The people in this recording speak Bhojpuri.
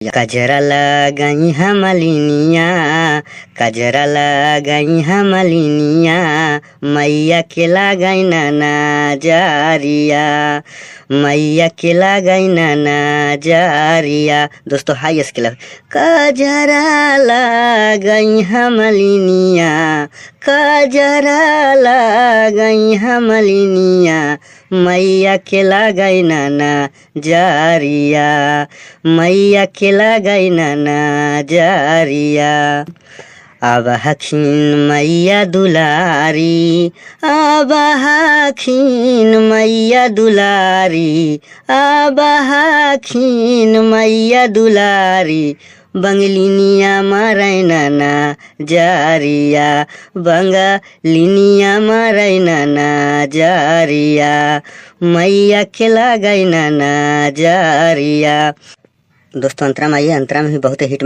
कजरा लगाई हमलिनिया, कजरा लगाई हमलिनिया, मैया के लगाई नाना जारिया, मैया के लगाई नाना जारिया। दोस्तों हाई स्केल। कजरा लगाई हमलिनिया, कजरा लगाई हमलिनिया, मैया के लगाई नाना जारिया, मैया के लगाई नाना जारिया। अब हखिन मैया दुलारी, अब हखिन मैया दुलारी, अब हखिन मैया दुलारी, बंगलिनिया मारै नाना जारिया, बंगलिनिया मारै नाना जारिया, मैया के लगाई नाना जारिया। दोस्तों अंतरा में आइए, अंतरा में भी बहुत हिट